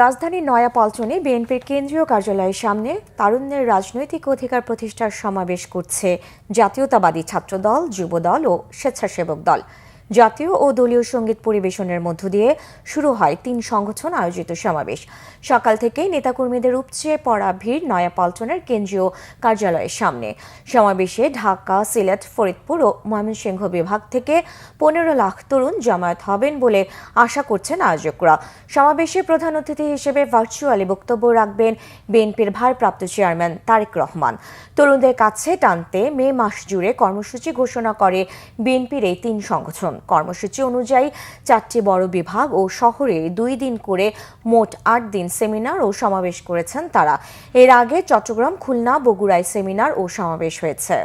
রাজধানীর নয়াপল্টনে বিএনপির কেন্দ্রীয় কার্যালয়ের সামনে তারুণ্যের রাজনৈতিক অধিকার প্রতিষ্ঠার সমাবেশ করছে জাতীয়তাবাদী ছাত্রদল, যুবদল ও স্বেচ্ছাসেবক দল। জাতীয় ও দলীয় সঙ্গীত পরিবেশনের মধ্য দিয়ে শুরু হয় ৩ সংগঠন আয়োজিত সমাবেশ। সকাল থেকেই নেতাকর্মীদের উপচে পড়া ভিড় নয়াপল্টনের কেন্দ্রীয় কার্যালয়ের সামনে। সমাবেশে ঢাকা, সিলেট, ফরিদপুর ও ময়মনসিংহ বিভাগ থেকে ১৫ লাখ তরুণ জমায়েত হবেন বলে আশা করছেন আয়োজকরা। সমাবেশে প্রধান অতিথি হিসেবে ভার্চুয়ালি বক্তব্য রাখবেন বিএনপির ভারপ্রাপ্ত চেয়ারম্যান তারেক রহমান। তরুণদের কাছে টানতে মে মাস জুড়ে কর্মসূচি ঘোষণা করে বিএনপির এই ৩ সংগঠন। কর্মসূচি অনুযায়ী ৪টি বড় বিভাগ ও শহরে ২ দিন করে মোট ৮ দিন সেমিনার ও সমাবেশ করেছেন তারা। এর আগে চট্টগ্রাম, খুলনা, বগুড়ায় সেমিনার ও সমাবেশ হয়েছে।